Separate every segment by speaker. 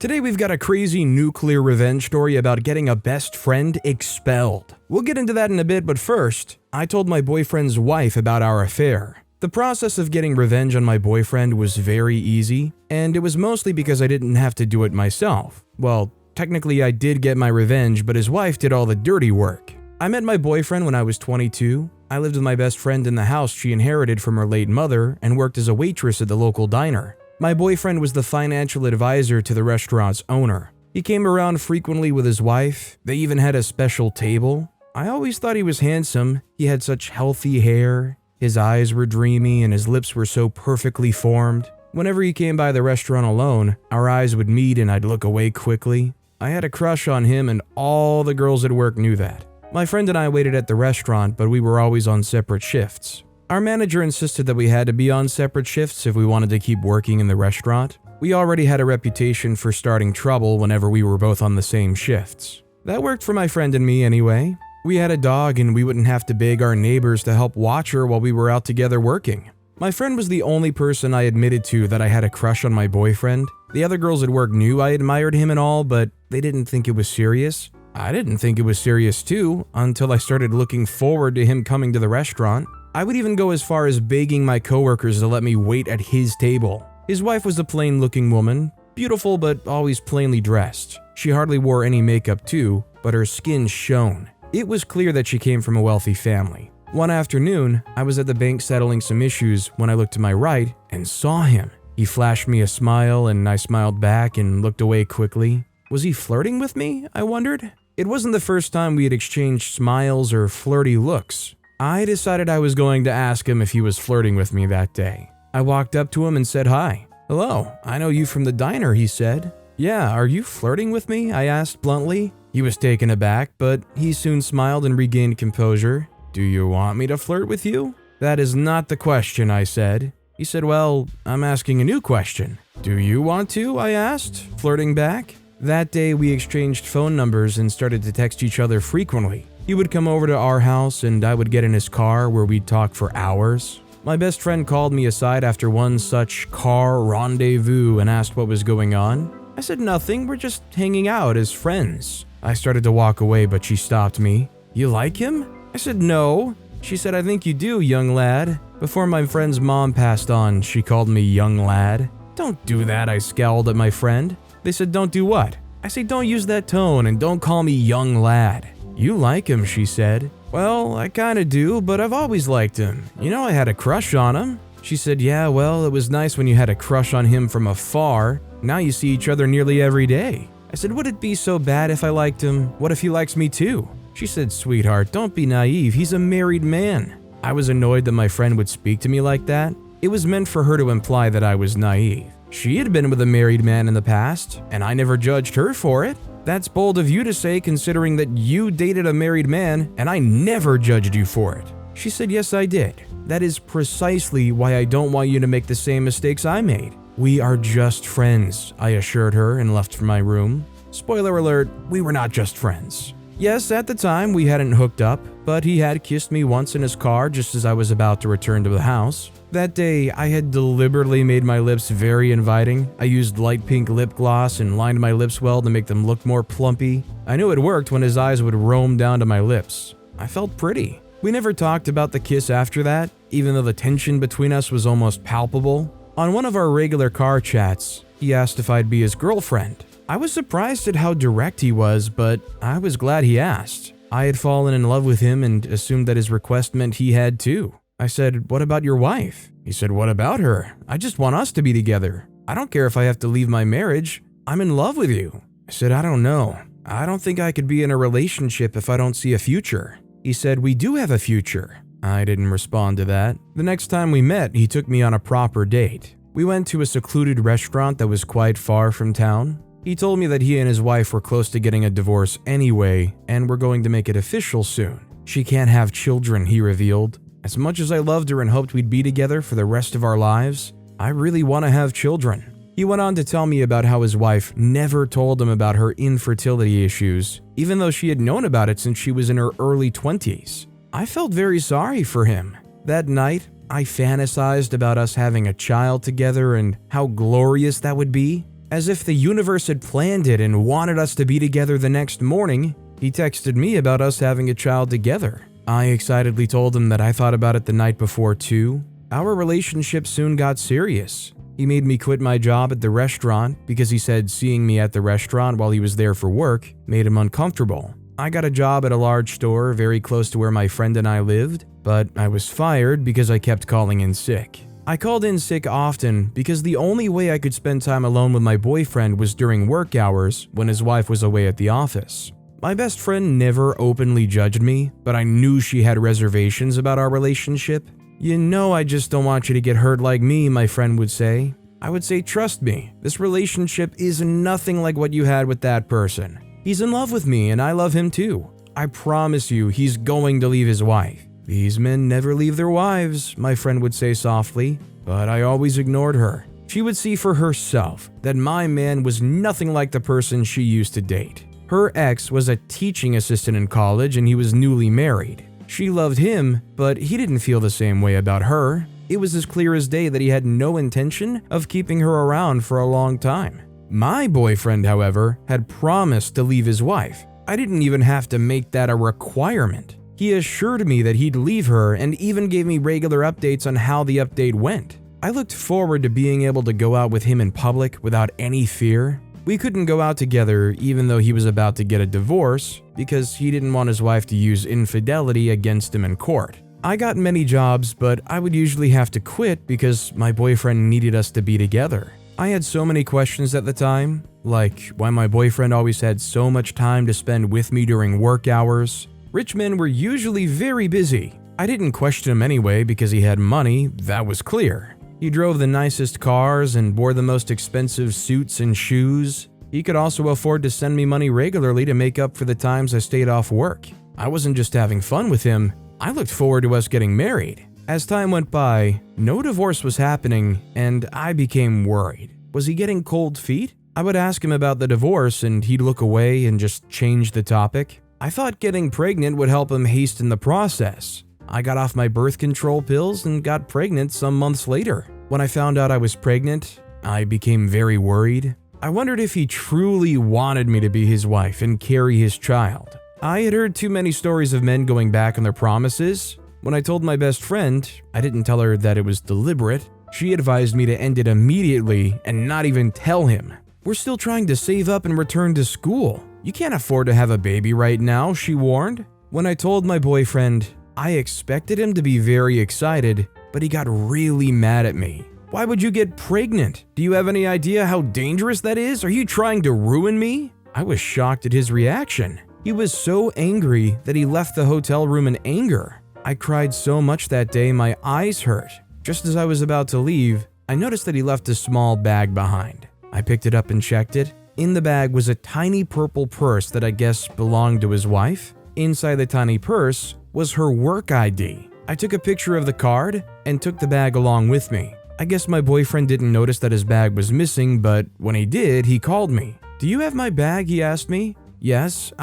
Speaker 1: Today we've got a crazy nuclear revenge story about getting a best friend expelled. We'll get into that in a bit, but first, I told my boyfriend's wife about our affair. The process of getting revenge on my boyfriend was very easy, and it was mostly because I didn't have to do it myself. Well, technically I did get my revenge, but his wife did all the dirty work. I met my boyfriend when I was 22. I lived with my best friend in the house she inherited from her late mother and worked as a waitress at the local diner. My boyfriend was the financial advisor to the restaurant's owner. He came around frequently with his wife. They even had a special table. I always thought he was handsome. He had such healthy hair. His eyes were dreamy and his lips were so perfectly formed. Whenever he came by the restaurant alone, our eyes would meet and I'd look away quickly. I had a crush on him and all the girls at work knew that. My friend and I waited at the restaurant, but we were always on separate shifts. Our manager insisted that we had to be on separate shifts if we wanted to keep working in the restaurant. We already had a reputation for starting trouble whenever we were both on the same shifts. That worked for my friend and me anyway. We had a dog and we wouldn't have to beg our neighbors to help watch her while we were out together working. My friend was the only person I admitted to that I had a crush on my boyfriend. The other girls at work knew I admired him and all, but they didn't think it was serious. I didn't think it was serious too, until I started looking forward to him coming to the restaurant. I would even go as far as begging my coworkers to let me wait at his table. His wife was a plain-looking woman, beautiful but always plainly dressed. She hardly wore any makeup too, but her skin shone. It was clear that she came from a wealthy family. One afternoon, I was at the bank settling some issues when I looked to my right and saw him. He flashed me a smile and I smiled back and looked away quickly. Was he flirting with me? I wondered. It wasn't the first time we had exchanged smiles or flirty looks. I decided I was going to ask him if he was flirting with me that day. I walked up to him and said hi. "Hello, I know you from the diner," he said. "Yeah, are you flirting with me?" I asked bluntly. He was taken aback, but he soon smiled and regained composure. "Do you want me to flirt with you?" "That is not the question," I said. He said, "Well, I'm asking a new question." "Do you want to?" I asked, flirting back. That day, we exchanged phone numbers and started to text each other frequently. He would come over to our house and I would get in his car where we'd talk for hours. My best friend called me aside after one such car rendezvous and asked what was going on. I said nothing, we're just hanging out as friends. I started to walk away, but she stopped me. "You like him?" I said no. She said, "I think you do, young lad." Before my friend's mom passed on, she called me young lad. "Don't do that," I scowled at my friend. They said, "Don't do what?" I said, "Don't use that tone and don't call me young lad." "You like him," she said. "Well, I kinda do, but I've always liked him. You know I had a crush on him." She said, "Yeah, well, it was nice when you had a crush on him from afar. Now you see each other nearly every day." I said, "Would it be so bad if I liked him? What if he likes me too?" She said, "Sweetheart, don't be naive. He's a married man." I was annoyed that my friend would speak to me like that. It was meant for her to imply that I was naive. She had been with a married man in the past, and I never judged her for it. That's bold of you to say, considering that you dated a married man and I never judged you for it. She said, "Yes, I did. That is precisely why I don't want you to make the same mistakes I made." "We are just friends," I assured her and left for my room. Spoiler alert, we were not just friends. Yes, at the time we hadn't hooked up, but he had kissed me once in his car just as I was about to return to the house. That day, I had deliberately made my lips very inviting. I used light pink lip gloss and lined my lips well to make them look more plumpy. I knew it worked when his eyes would roam down to my lips. I felt pretty. We never talked about the kiss after that, even though the tension between us was almost palpable. On one of our regular car chats, he asked if I'd be his girlfriend. I was surprised at how direct he was, but I was glad he asked. I had fallen in love with him and assumed that his request meant he had too. I said, "What about your wife?" He said, "What about her? I just want us to be together. I don't care if I have to leave my marriage. I'm in love with you." I said, "I don't know. I don't think I could be in a relationship if I don't see a future." He said, "We do have a future." I didn't respond to that. The next time we met, he took me on a proper date. We went to a secluded restaurant that was quite far from town. He told me that he and his wife were close to getting a divorce anyway, and were going to make it official soon. "She can't have children," he revealed. "As much as I loved her and hoped we'd be together for the rest of our lives, I really want to have children." He went on to tell me about how his wife never told him about her infertility issues, even though she had known about it since she was in her early 20s. I felt very sorry for him. That night, I fantasized about us having a child together and how glorious that would be. As if the universe had planned it and wanted us to be together the next morning, he texted me about us having a child together. I excitedly told him that I thought about it the night before too. Our relationship soon got serious. He made me quit my job at the restaurant because he said seeing me at the restaurant while he was there for work made him uncomfortable. I got a job at a large store very close to where my friend and I lived, but I was fired because I kept calling in sick. I called in sick often because the only way I could spend time alone with my boyfriend was during work hours when his wife was away at the office. My best friend never openly judged me, but I knew she had reservations about our relationship. "You know I just don't want you to get hurt like me," my friend would say. I would say, "Trust me, this relationship is nothing like what you had with that person. He's in love with me and I love him too. I promise you he's going to leave his wife." "These men never leave their wives," my friend would say softly, but I always ignored her. She would see for herself that my man was nothing like the person she used to date. Her ex was a teaching assistant in college and he was newly married. She loved him, but he didn't feel the same way about her. It was as clear as day that he had no intention of keeping her around for a long time. My boyfriend, however, had promised to leave his wife. I didn't even have to make that a requirement. He assured me that he'd leave her and even gave me regular updates on how the update went. I looked forward to being able to go out with him in public without any fear. We couldn't go out together even though he was about to get a divorce because he didn't want his wife to use infidelity against him in court. I got many jobs, but I would usually have to quit because my boyfriend needed us to be together. I had so many questions at the time, like why my boyfriend always had so much time to spend with me during work hours. Rich men were usually very busy. I didn't question him anyway because he had money, that was clear. He drove the nicest cars and wore the most expensive suits and shoes. He could also afford to send me money regularly to make up for the times I stayed off work. I wasn't just having fun with him, I looked forward to us getting married. As time went by, no divorce was happening and I became worried. Was he getting cold feet? I would ask him about the divorce and he'd look away and just change the topic. I thought getting pregnant would help him hasten the process. I got off my birth control pills and got pregnant some months later. When I found out I was pregnant, I became very worried. I wondered if he truly wanted me to be his wife and carry his child. I had heard too many stories of men going back on their promises. When I told my best friend, I didn't tell her that it was deliberate. She advised me to end it immediately and not even tell him. "We're still trying to save up and return to school. You can't afford to have a baby right now," she warned. When I told my boyfriend, I expected him to be very excited, but he got really mad at me. "Why would you get pregnant? Do you have any idea how dangerous that is? Are you trying to ruin me?" I was shocked at his reaction. He was so angry that he left the hotel room in anger. I cried so much that day my eyes hurt. Just as I was about to leave, I noticed that he left a small bag behind. I picked it up and checked it. In the bag was a tiny purple purse that I guess belonged to his wife. Inside the tiny purse was her work ID. I took a picture of the card and took the bag along with me. I guess my boyfriend didn't notice that his bag was missing, but when he did, he called me. "Do you have my bag?" he asked me. "Yes,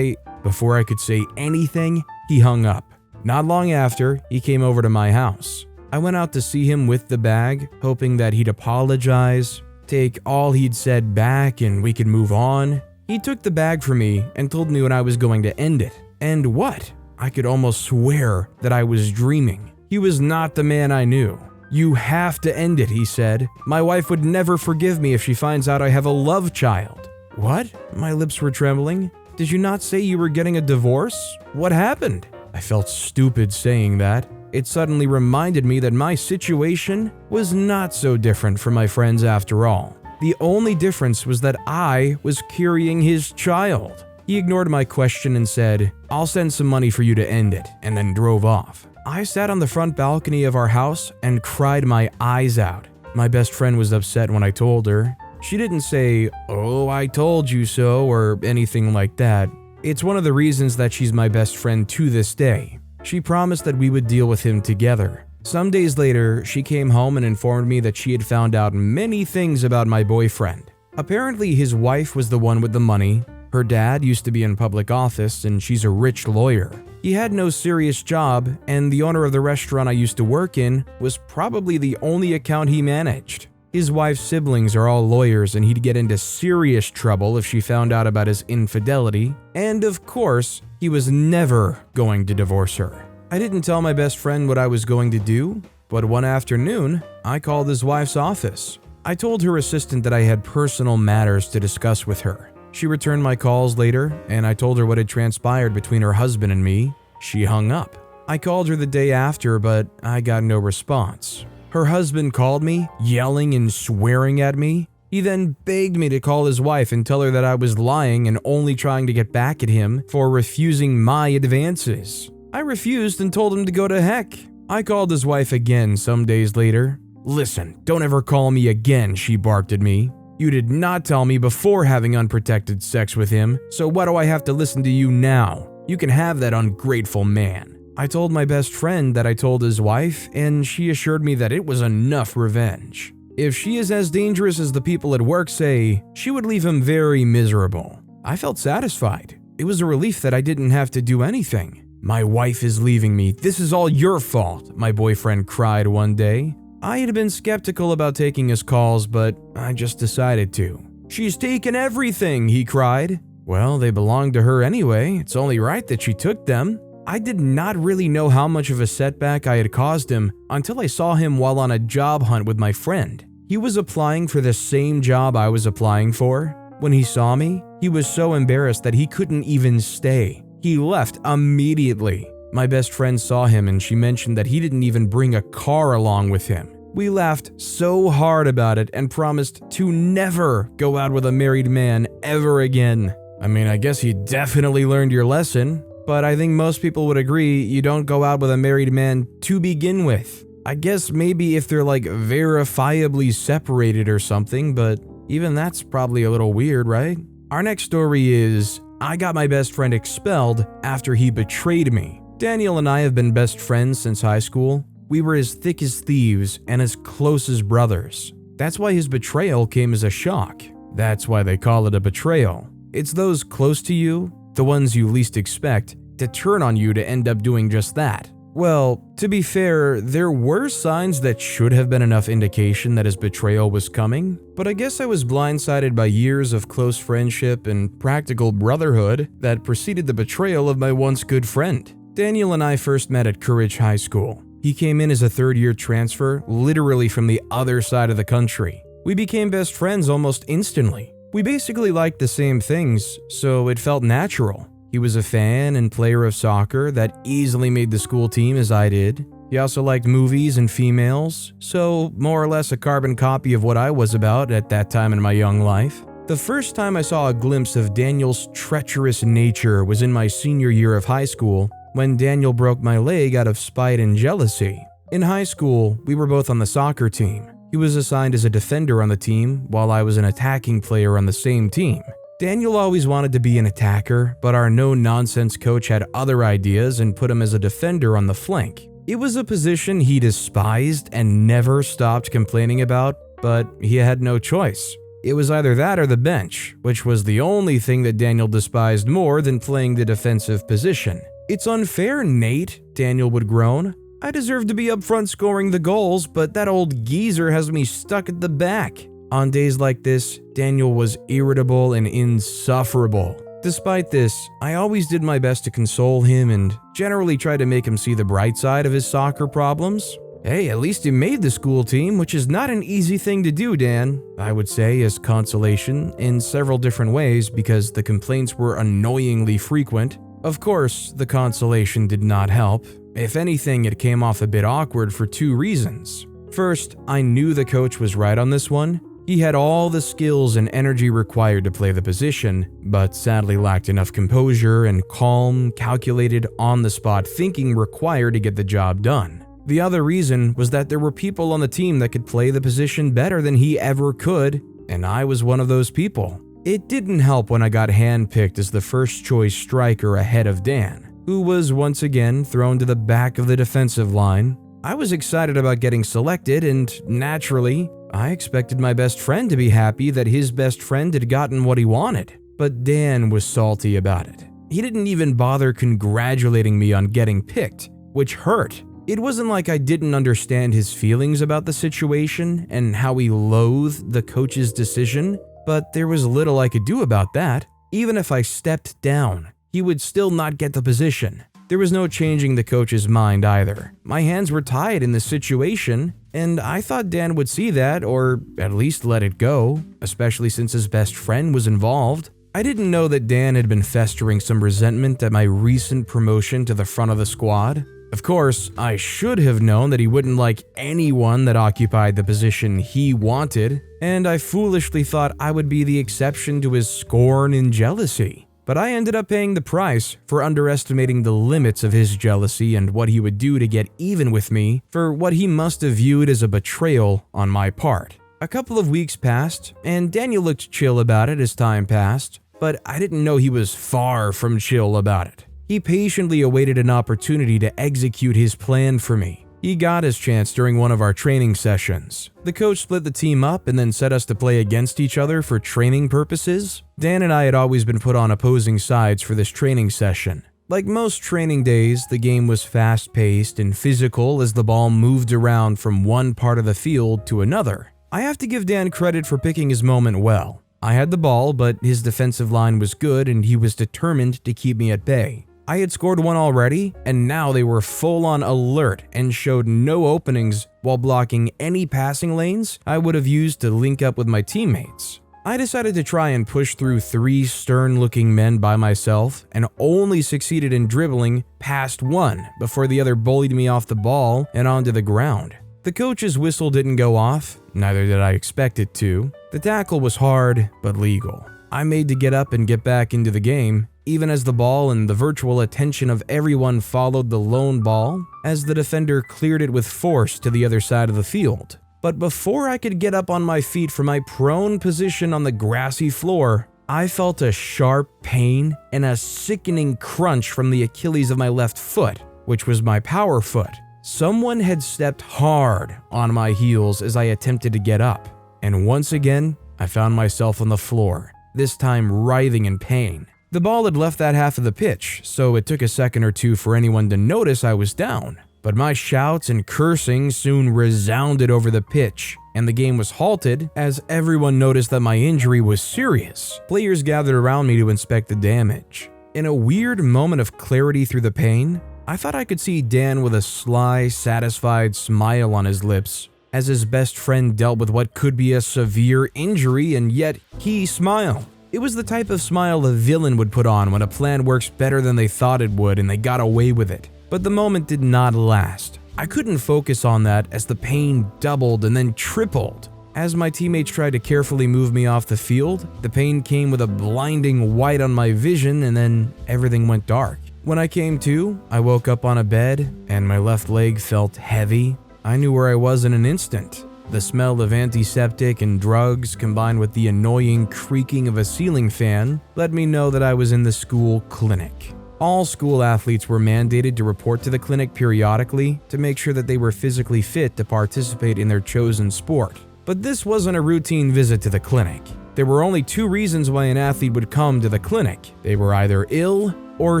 Speaker 1: Before I could say anything, he hung up. Not long after, he came over to my house. I went out to see him with the bag, hoping that he'd apologize, take all he'd said back, and we could move on. He took the bag from me and told me when I was going to end it. And what? I could almost swear that I was dreaming. He was not the man I knew. "You have to end it," he said. "My wife would never forgive me if she finds out I have a love child." "What?" My lips were trembling. "Did you not say you were getting a divorce? What happened?" I felt stupid saying that. It suddenly reminded me that my situation was not so different from my friends after all. The only difference was that I was carrying his child. He ignored my question and said, "I'll send some money for you to end it," and then drove off. I sat on the front balcony of our house and cried my eyes out. My best friend was upset when I told her. She didn't say, "Oh, I told you so," or anything like that. It's one of the reasons that she's my best friend to this day. She promised that we would deal with him together. Some days later, she came home and informed me that she had found out many things about my boyfriend. Apparently, his wife was the one with the money. Her dad used to be in public office and she's a rich lawyer. He had no serious job, and the owner of the restaurant I used to work in was probably the only account he managed. His wife's siblings are all lawyers and he'd get into serious trouble if she found out about his infidelity, and of course, he was never going to divorce her. I didn't tell my best friend what I was going to do, but one afternoon, I called his wife's office. I told her assistant that I had personal matters to discuss with her. She returned my calls later, and I told her what had transpired between her husband and me. She hung up. I called her the day after, but I got no response. Her husband called me, yelling and swearing at me. He then begged me to call his wife and tell her that I was lying and only trying to get back at him for refusing my advances. I refused and told him to go to heck. I called his wife again some days later. "Listen, don't ever call me again," she barked at me. "You did not tell me before having unprotected sex with him, so why do I have to listen to you now? You can have that ungrateful man." I told my best friend that I told his wife, and she assured me that it was enough revenge. If she is as dangerous as the people at work say, she would leave him very miserable. I felt satisfied. It was a relief that I didn't have to do anything. "My wife is leaving me. This is all your fault," my boyfriend cried one day. I had been skeptical about taking his calls, but I just decided to. "She's taken everything," he cried. "Well, they belonged to her anyway. It's only right that she took them." I did not really know how much of a setback I had caused him until I saw him while on a job hunt with my friend. He was applying for the same job I was applying for. When he saw me, he was so embarrassed that he couldn't even stay. He left immediately. My best friend saw him and she mentioned that he didn't even bring a car along with him. We laughed so hard about it and promised to never go out with a married man ever again. I mean, I guess you definitely learned your lesson. But I think most people would agree you don't go out with a married man to begin with. I guess maybe if they're like verifiably separated or something, but even that's probably a little weird, right? Our next story is, I got my best friend expelled after he betrayed me. Daniel and I have been best friends since high school. We were as thick as thieves and as close as brothers. That's why his betrayal came as a shock. That's why they call it a betrayal. It's those close to you, the ones you least expect, to turn on you to end up doing just that. Well, to be fair, there were signs that should have been enough indication that his betrayal was coming, but I guess I was blindsided by years of close friendship and practical brotherhood that preceded the betrayal of my once good friend. Daniel and I first met at Courage High School. He came in as a third-year transfer, literally from the other side of the country. We became best friends almost instantly. We basically liked the same things, so it felt natural. He was a fan and player of soccer that easily made the school team as I did. He also liked movies and females, so more or less a carbon copy of what I was about at that time in my young life. The first time I saw a glimpse of Daniel's treacherous nature was in my senior year of high school, when Daniel broke my leg out of spite and jealousy. In high school, we were both on the soccer team. He was assigned as a defender on the team, while I was an attacking player on the same team. Daniel always wanted to be an attacker, but our no-nonsense coach had other ideas and put him as a defender on the flank. It was a position he despised and never stopped complaining about, but he had no choice. It was either that or the bench, which was the only thing that Daniel despised more than playing the defensive position. "It's unfair, Nate," Daniel would groan. "I deserve to be up front scoring the goals, but that old geezer has me stuck at the back." On days like this, Daniel was irritable and insufferable. Despite this, I always did my best to console him and generally try to make him see the bright side of his soccer problems. "Hey, at least you made the school team, which is not an easy thing to do, Dan," I would say as consolation in several different ways because the complaints were annoyingly frequent. Of course, the consolation did not help. If anything, it came off a bit awkward for two reasons. First, I knew the coach was right on this one. He had all the skills and energy required to play the position, but sadly lacked enough composure and calm, calculated, on-the-spot thinking required to get the job done. The other reason was that there were people on the team that could play the position better than he ever could, and I was one of those people. It didn't help when I got handpicked as the first-choice striker ahead of Dan, who was once again thrown to the back of the defensive line. I was excited about getting selected, and naturally, I expected my best friend to be happy that his best friend had gotten what he wanted. But Dan was salty about it. He didn't even bother congratulating me on getting picked, which hurt. It wasn't like I didn't understand his feelings about the situation and how he loathed the coach's decision, but there was little I could do about that. Even if I stepped down, he would still not get the position. There was no changing the coach's mind either. My hands were tied in this situation, and I thought Dan would see that or at least let it go, especially since his best friend was involved. I didn't know that Dan had been festering some resentment at my recent promotion to the front of the squad. Of course, I should have known that he wouldn't like anyone that occupied the position he wanted, and I foolishly thought I would be the exception to his scorn and jealousy. But I ended up paying the price for underestimating the limits of his jealousy and what he would do to get even with me for what he must have viewed as a betrayal on my part. A couple of weeks passed, and Daniel looked chill about it as time passed, but I didn't know he was far from chill about it. He patiently awaited an opportunity to execute his plan for me. He got his chance during one of our training sessions. The coach split the team up and then set us to play against each other for training purposes. Dan and I had always been put on opposing sides for this training session. Like most training days, the game was fast-paced and physical as the ball moved around from one part of the field to another. I have to give Dan credit for picking his moment well. I had the ball, but his defensive line was good and he was determined to keep me at bay. I had scored one already, and now they were full on alert and showed no openings while blocking any passing lanes I would have used to link up with my teammates. I decided to try and push through 3 stern-looking men by myself and only succeeded in dribbling past one before the other bullied me off the ball and onto the ground. The coach's whistle didn't go off, neither did I expect it to. The tackle was hard, but legal. I made to get up and get back into the game, even as the ball and the virtual attention of everyone followed the lone ball as the defender cleared it with force to the other side of the field. But before I could get up on my feet from my prone position on the grassy floor, I felt a sharp pain and a sickening crunch from the Achilles of my left foot, which was my power foot. Someone had stepped hard on my heels as I attempted to get up, and once again, I found myself on the floor, this time writhing in pain. The ball had left that half of the pitch, so it took a second or two for anyone to notice I was down. But my shouts and cursing soon resounded over the pitch, and the game was halted as everyone noticed that my injury was serious. Players gathered around me to inspect the damage. In a weird moment of clarity through the pain, I thought I could see Dan with a sly, satisfied smile on his lips as his best friend dealt with what could be a severe injury, and yet he smiled. It was the type of smile a villain would put on when a plan works better than they thought it would and they got away with it. But the moment did not last. I couldn't focus on that as the pain doubled and then tripled. As my teammates tried to carefully move me off the field, the pain came with a blinding white on my vision and then everything went dark. When I came to, I woke up on a bed and my left leg felt heavy. I knew where I was in an instant. The smell of antiseptic and drugs combined with the annoying creaking of a ceiling fan let me know that I was in the school clinic. All school athletes were mandated to report to the clinic periodically to make sure that they were physically fit to participate in their chosen sport. But this wasn't a routine visit to the clinic. There were only 2 reasons why an athlete would come to the clinic. They were either ill or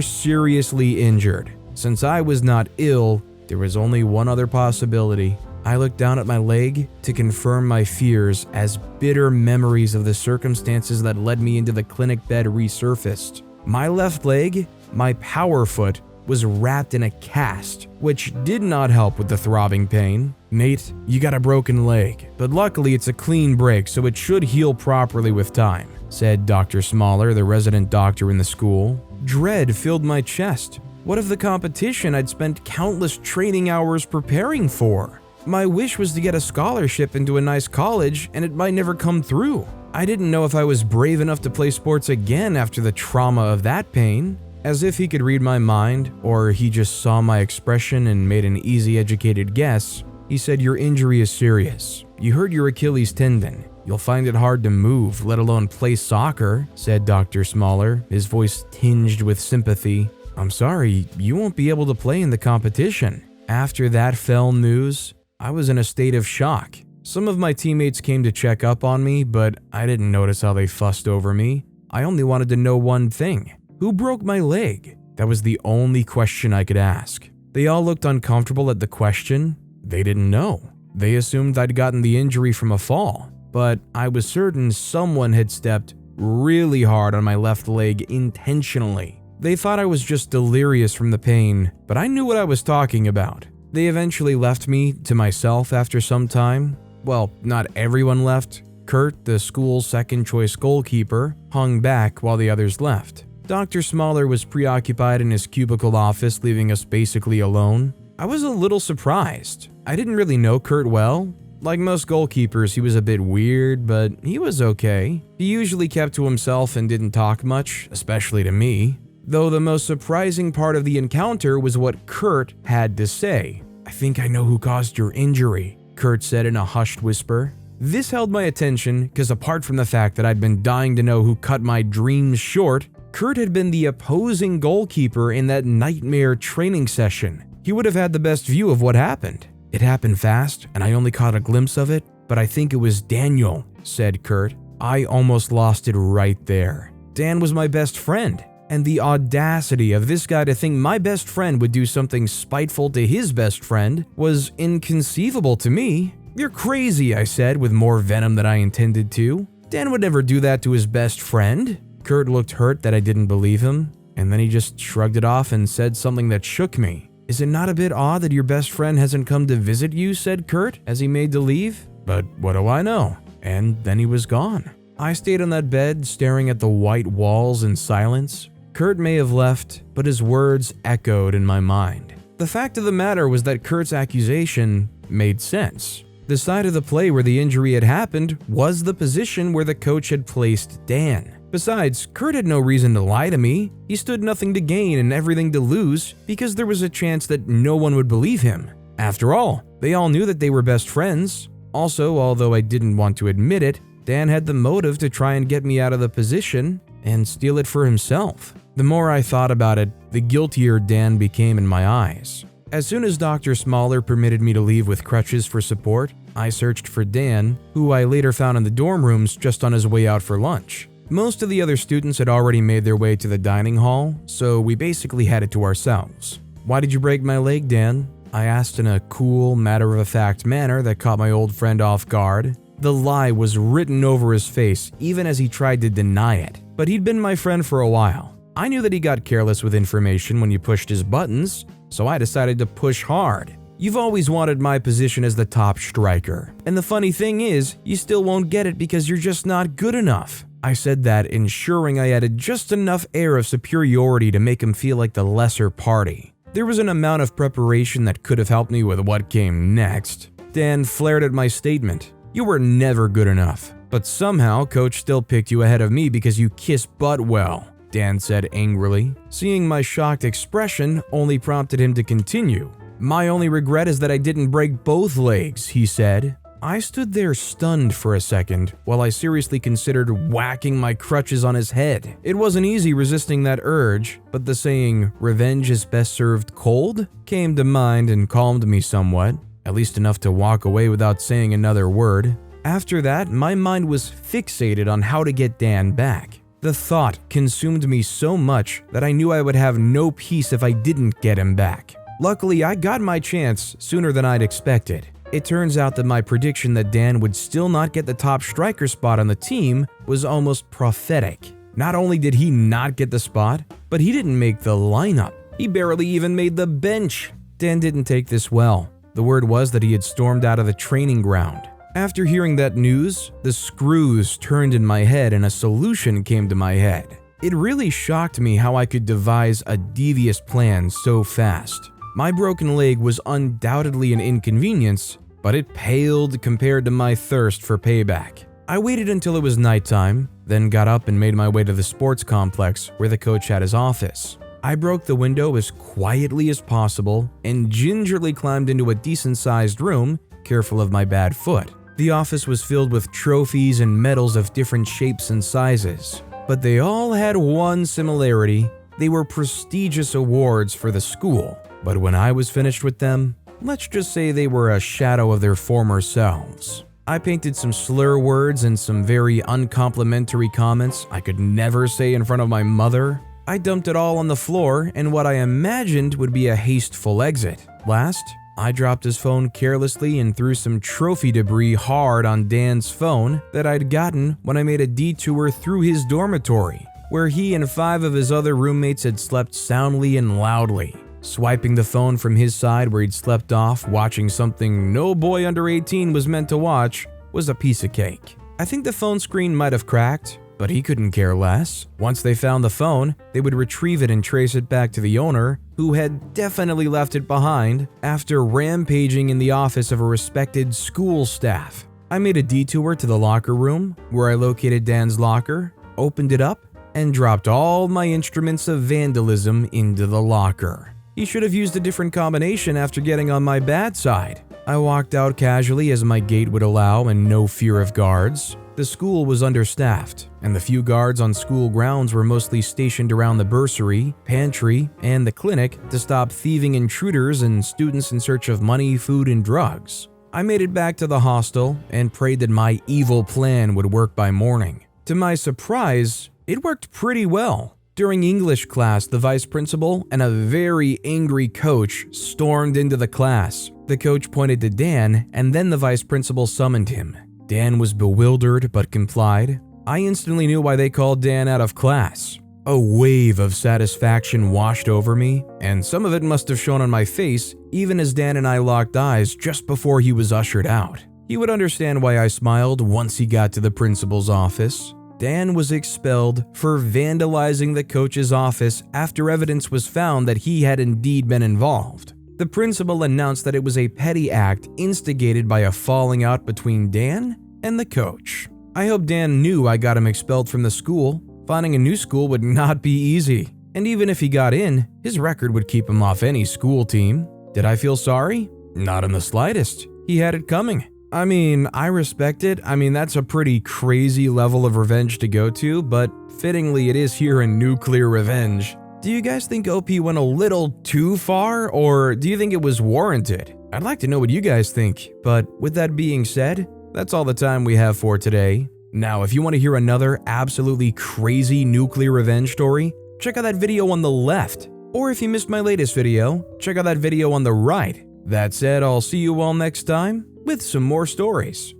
Speaker 1: seriously injured. Since I was not ill, there was only one other possibility. I looked down at my leg to confirm my fears as bitter memories of the circumstances that led me into the clinic bed resurfaced. My left leg, my power foot, was wrapped in a cast, which did not help with the throbbing pain. "Nate, you got a broken leg, but luckily it's a clean break, so it should heal properly with time," said Dr. Smaller, the resident doctor in the school. Dread filled my chest. What of the competition I'd spent countless training hours preparing for? My wish was to get a scholarship into a nice college, and it might never come through. I didn't know if I was brave enough to play sports again after the trauma of that pain. As if he could read my mind, or he just saw my expression and made an easy educated guess, he said, "Your injury is serious. You hurt your Achilles tendon. You'll find it hard to move, let alone play soccer," said Dr. Smaller, his voice tinged with sympathy. "I'm sorry, you won't be able to play in the competition." After that fell news, I was in a state of shock. Some of my teammates came to check up on me, but I didn't notice how they fussed over me. I only wanted to know one thing. Who broke my leg? That was the only question I could ask. They all looked uncomfortable at the question. They didn't know. They assumed I'd gotten the injury from a fall, but I was certain someone had stepped really hard on my left leg intentionally. They thought I was just delirious from the pain, but I knew what I was talking about. They eventually left me to myself after some time. Well, not everyone left. Kurt, the school's second-choice goalkeeper, hung back while the others left. Dr. Smaller was preoccupied in his cubicle office, leaving us basically alone. I was a little surprised. I didn't really know Kurt well. Like most goalkeepers, he was a bit weird, but he was okay. He usually kept to himself and didn't talk much, especially to me. Though the most surprising part of the encounter was what Kurt had to say. "I think I know who caused your injury," Kurt said in a hushed whisper. This held my attention because apart from the fact that I'd been dying to know who cut my dreams short, Kurt had been the opposing goalkeeper in that nightmare training session. He would have had the best view of what happened. "It happened fast, and I only caught a glimpse of it, but I think it was Daniel," said Kurt. I almost lost it right there. Dan was my best friend, and the audacity of this guy to think my best friend would do something spiteful to his best friend was inconceivable to me. "You're crazy," I said with more venom than I intended to. "Dan would never do that to his best friend." Kurt looked hurt that I didn't believe him, and then he just shrugged it off and said something that shook me. "Is it not a bit odd that your best friend hasn't come to visit you?" said Kurt as he made to leave. "But what do I know?" And then he was gone. I stayed on that bed staring at the white walls in silence. Kurt may have left, but his words echoed in my mind. The fact of the matter was that Kurt's accusation made sense. The side of the play where the injury had happened was the position where the coach had placed Dan. Besides, Kurt had no reason to lie to me. He stood nothing to gain and everything to lose because there was a chance that no one would believe him. After all, they all knew that they were best friends. Also, although I didn't want to admit it, Dan had the motive to try and get me out of the position and steal it for himself. The more I thought about it, the guiltier Dan became in my eyes. As soon as Dr. Smaller permitted me to leave with crutches for support, I searched for Dan, who I later found in the dorm rooms just on his way out for lunch. Most of the other students had already made their way to the dining hall, so we basically had it to ourselves. "Why did you break my leg, Dan?" I asked in a cool, matter-of-fact manner that caught my old friend off guard. The lie was written over his face even as he tried to deny it, but he'd been my friend for a while. I knew that he got careless with information when you pushed his buttons, so I decided to push hard. "You've always wanted my position as the top striker, and the funny thing is, you still won't get it because you're just not good enough." I said that, ensuring I added just enough air of superiority to make him feel like the lesser party. There was an amount of preparation that could have helped me with what came next. Dan flared at my statement. "You were never good enough, but somehow coach still picked you ahead of me because you kiss butt well," Dan said angrily. Seeing my shocked expression only prompted him to continue. "My only regret is that I didn't break both legs," he said. I stood there stunned for a second while I seriously considered whacking my crutches on his head. It wasn't easy resisting that urge, but the saying, "revenge is best served cold," came to mind and calmed me somewhat, at least enough to walk away without saying another word. After that, my mind was fixated on how to get Dan back. The thought consumed me so much that I knew I would have no peace if I didn't get him back. Luckily, I got my chance sooner than I'd expected. It turns out that my prediction that Dan would still not get the top striker spot on the team was almost prophetic. Not only did he not get the spot, but he didn't make the lineup. He barely even made the bench. Dan didn't take this well. The word was that he had stormed out of the training ground. After hearing that news, the screws turned in my head and a solution came to my head. It really shocked me how I could devise a devious plan so fast. My broken leg was undoubtedly an inconvenience, but it paled compared to my thirst for payback. I waited until it was nighttime, then got up and made my way to the sports complex where the coach had his office. I broke the window as quietly as possible and gingerly climbed into a decent-sized room, careful of my bad foot. The office was filled with trophies and medals of different shapes and sizes, but they all had one similarity. They were prestigious awards for the school, but when I was finished with them, let's just say they were a shadow of their former selves. I painted some slur words and some very uncomplimentary comments I could never say in front of my mother. I dumped it all on the floor in what I imagined would be a hasteful exit. Last, I dropped his phone carelessly and threw some trophy debris hard on Dan's phone that I'd gotten when I made a detour through his dormitory, where he and 5 of his other roommates had slept soundly and loudly. Swiping the phone from his side where he'd slept off, watching something no boy under 18 was meant to watch, was a piece of cake. I think the phone screen might have cracked, but he couldn't care less. Once they found the phone, they would retrieve it and trace it back to the owner, who had definitely left it behind after rampaging in the office of a respected school staff. I made a detour to the locker room, where I located Dan's locker, opened it up, and dropped all my instruments of vandalism into the locker. He should have used a different combination after getting on my bad side. I walked out casually as my gait would allow and no fear of guards. The school was understaffed, and the few guards on school grounds were mostly stationed around the bursary, pantry, and the clinic to stop thieving intruders and students in search of money, food, and drugs. I made it back to the hostel and prayed that my evil plan would work by morning. To my surprise, it worked pretty well. During English class, the vice principal and a very angry coach stormed into the class. The coach pointed to Dan, and then the vice principal summoned him. Dan was bewildered but complied. I instantly knew why they called Dan out of class. A wave of satisfaction washed over me, and some of it must have shown on my face even as Dan and I locked eyes just before he was ushered out. He would understand why I smiled once he got to the principal's office. Dan was expelled for vandalizing the coach's office after evidence was found that he had indeed been involved. The principal announced that it was a petty act instigated by a falling out between Dan and the coach. I hope Dan knew I got him expelled from the school. Finding a new school would not be easy, and even if he got in, his record would keep him off any school team. Did I feel sorry? Not in the slightest. He had it coming. I respect it. That's a pretty crazy level of revenge to go to, but fittingly it is here in Nuclear Revenge. Do you guys think OP went a little too far, or do you think it was warranted? I'd like to know what you guys think, but with that being said, that's all the time we have for today. Now, if you want to hear another absolutely crazy Nuclear Revenge story, check out that video on the left. Or if you missed my latest video, check out that video on the right. That said, I'll see you all next time with some more stories.